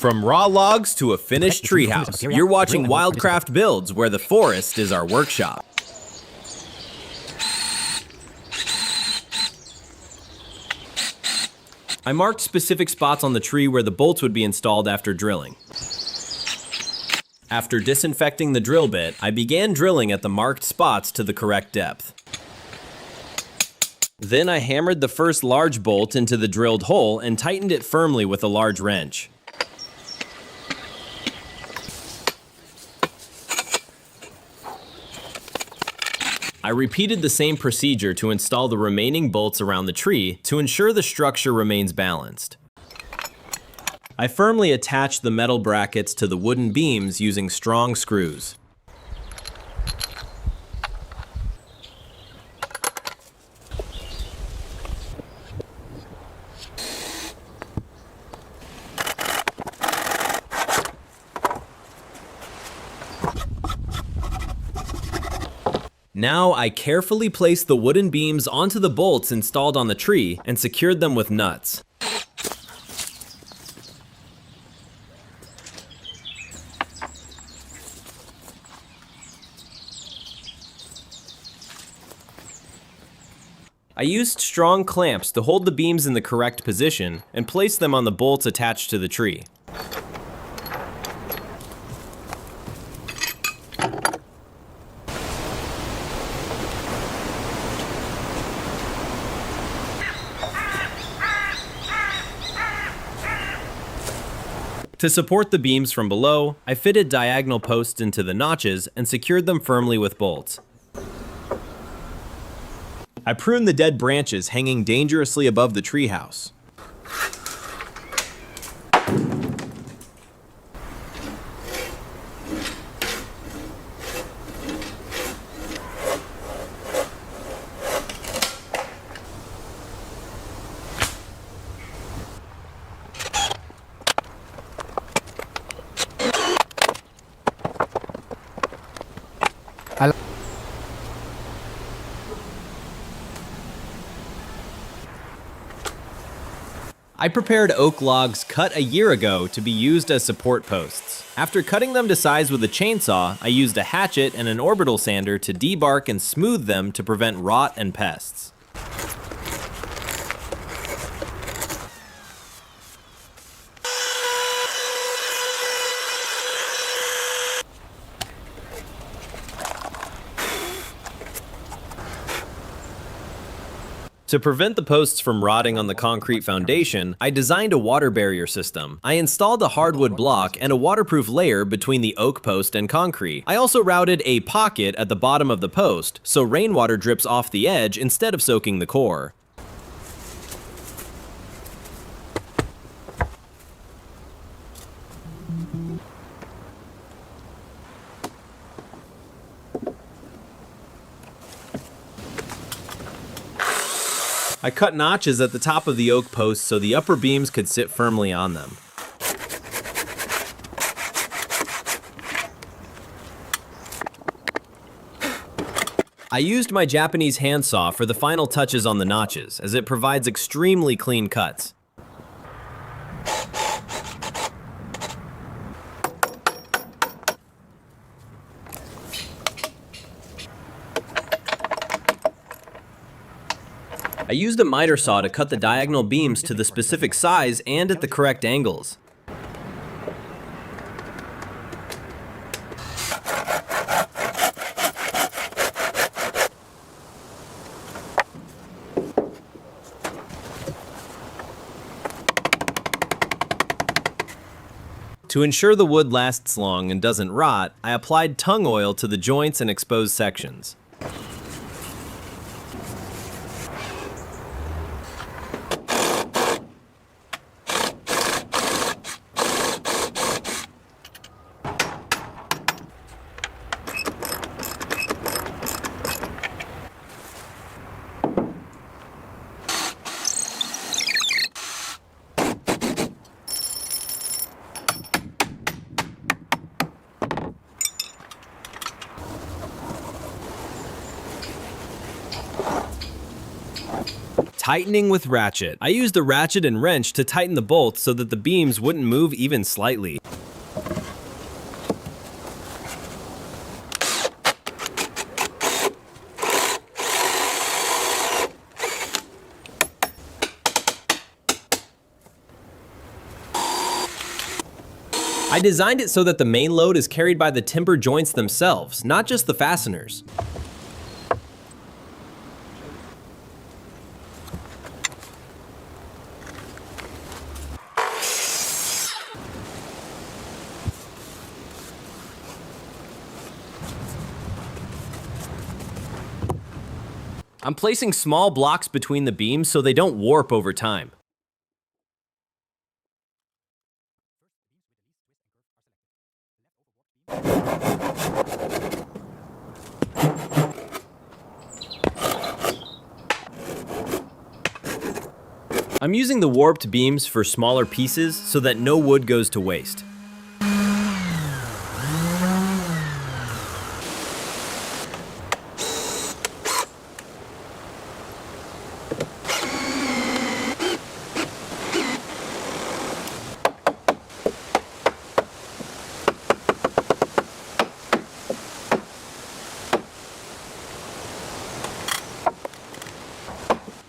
From raw logs to a finished treehouse, you're watching Wildcraft Builds, where the forest is our workshop. I marked specific spots on the tree where the bolts would be installed after drilling. After disinfecting the drill bit, I began drilling at the marked spots to the correct depth. Then I hammered the first large bolt into the drilled hole and tightened it firmly with a large wrench. I repeated the same procedure to install the remaining bolts around the tree to ensure the structure remains balanced. I firmly attached the metal brackets to the wooden beams using strong screws. Now I carefully placed the wooden beams onto the bolts installed on the tree and secured them with nuts. I used strong clamps to hold the beams in the correct position and place them on the bolts attached to the tree. To support the beams from below, I fitted diagonal posts into the notches and secured them firmly with bolts. I pruned the dead branches hanging dangerously above the treehouse. I prepared oak logs cut a year ago to be used as support posts. After cutting them to size with a chainsaw, I used a hatchet and an orbital sander to debark and smooth them to prevent rot and pests. To prevent the posts from rotting on the concrete foundation, I designed a water barrier system. I installed a hardwood block and a waterproof layer between the oak post and concrete. I also routed a pocket at the bottom of the post, so rainwater drips off the edge instead of soaking the core. I cut notches at the top of the oak posts so the upper beams could sit firmly on them. I used my Japanese handsaw for the final touches on the notches, as it provides extremely clean cuts. I used a miter saw to cut the diagonal beams to the specific size and at the correct angles. To ensure the wood lasts long and doesn't rot, I applied tung oil to the joints and exposed sections. Tightening with ratchet. I used a ratchet and wrench to tighten the bolts so that the beams wouldn't move even slightly. I designed it so that the main load is carried by the timber joints themselves, not just the fasteners. I'm placing small blocks between the beams so they don't warp over time. I'm using the warped beams for smaller pieces so that no wood goes to waste.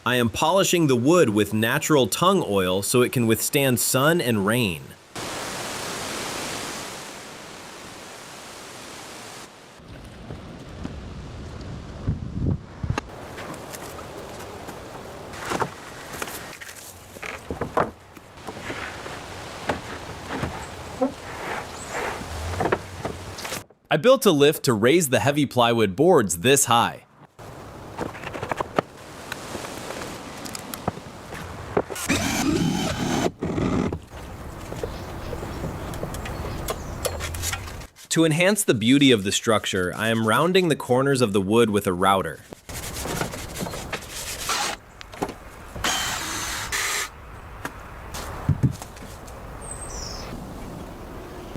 I am polishing the wood with natural tung oil so it can withstand sun and rain. I built a lift to raise the heavy plywood boards this high. To enhance the beauty of the structure, I am rounding the corners of the wood with a router.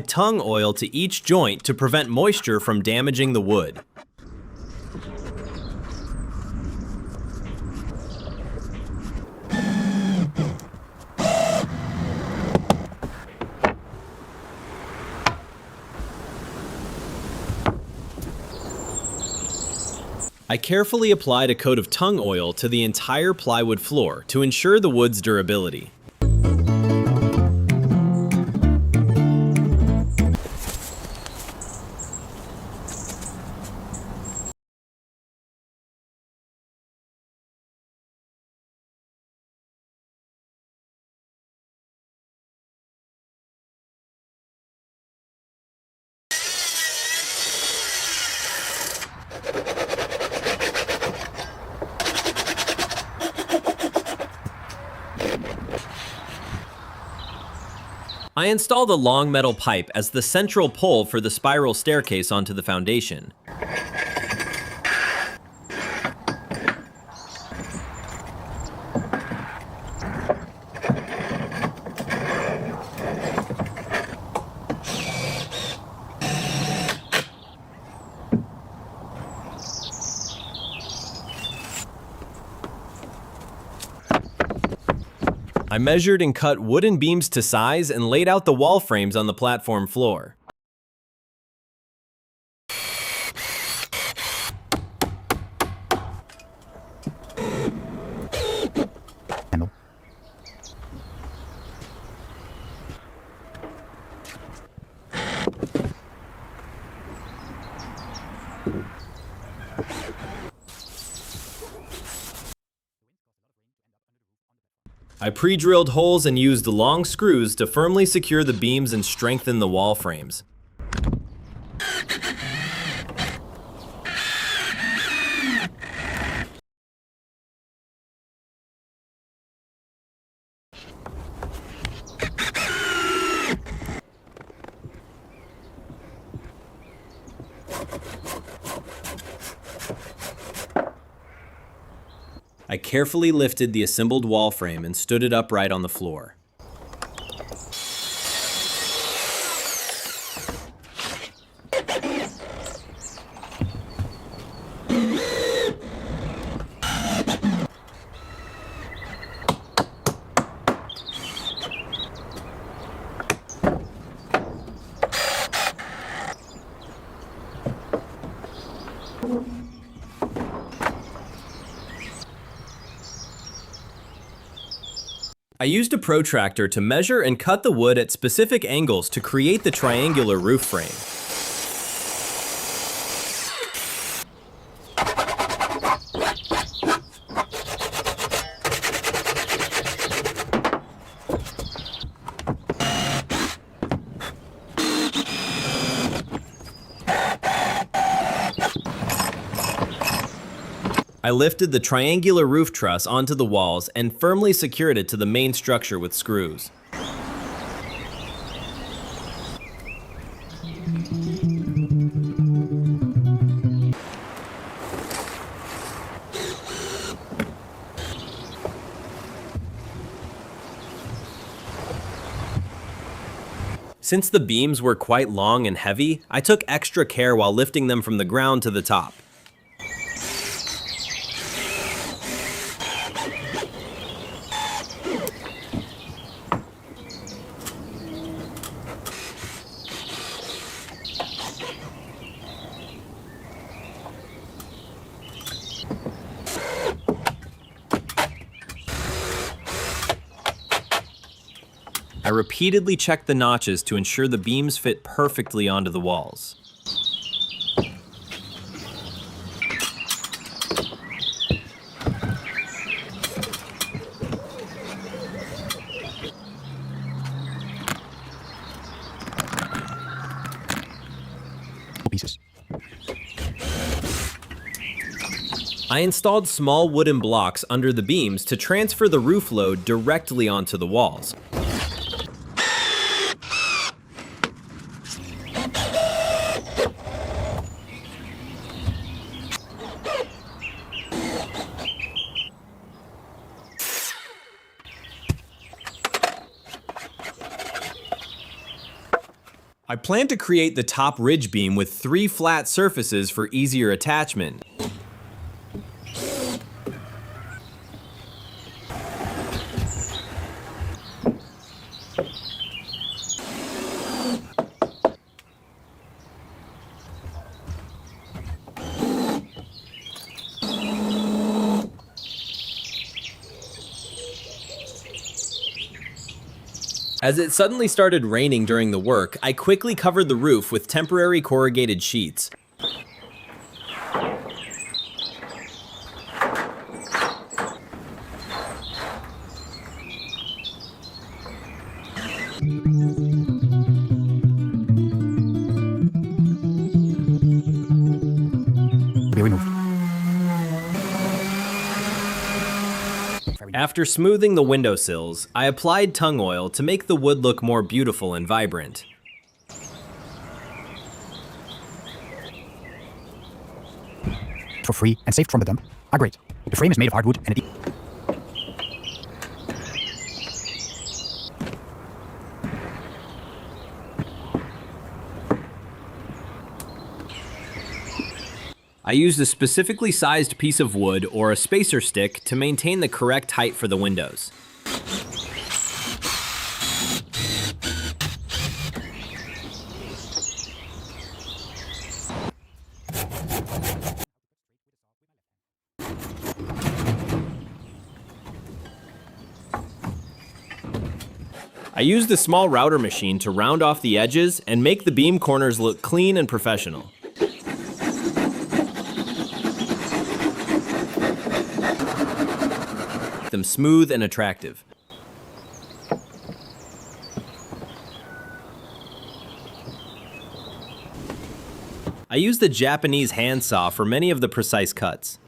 Tung oil to each joint to prevent moisture from damaging the wood. I carefully applied a coat of tung oil to the entire plywood floor to ensure the wood's durability. I installed a long metal pipe as the central pole for the spiral staircase onto the foundation. I measured and cut wooden beams to size and laid out the wall frames on the platform floor. I pre-drilled holes and used long screws to firmly secure the beams and strengthen the wall frames. I carefully lifted the assembled wall frame and stood it upright on the floor. I used a protractor to measure and cut the wood at specific angles to create the triangular roof frame. I lifted the triangular roof truss onto the walls and firmly secured it to the main structure with screws. Since the beams were quite long and heavy, I took extra care while lifting them from the ground to the top. I repeatedly checked the notches to ensure the beams fit perfectly onto the walls. Pieces. I installed small wooden blocks under the beams to transfer the roof load directly onto the walls. I plan to create the top ridge beam with 3 flat surfaces for easier attachment. As it suddenly started raining during the work, I quickly covered the roof with temporary corrugated sheets. Be removed. After smoothing the windowsills, I applied tung oil to make the wood look more beautiful and vibrant. For free and safe from the dump are great. The frame is made of hardwood and it I used a specifically sized piece of wood or a spacer stick to maintain the correct height for the windows. I used a small router machine to round off the edges and make the beam corners look clean and professional. Them smooth and attractive. I used the Japanese handsaw for many of the precise cuts.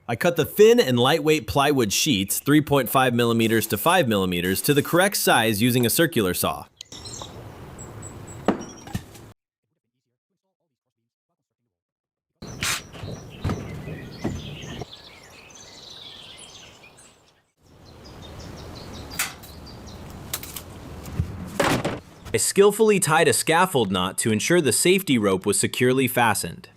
I cut the thin and lightweight plywood sheets, 3.5 millimeters to 5 millimeters, to the correct size using a circular saw. I skillfully tied a scaffold knot to ensure the safety rope was securely fastened.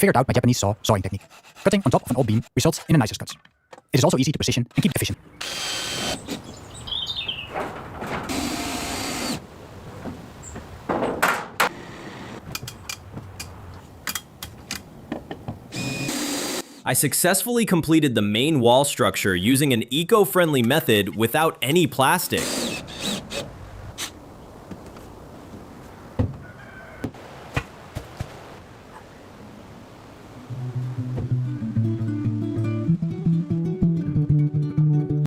figured out my Japanese sawing technique. Cutting on top of an old beam results in a nicer cut. It is also easy to position and keep efficient. I successfully completed the main wall structure using an eco-friendly method without any plastic.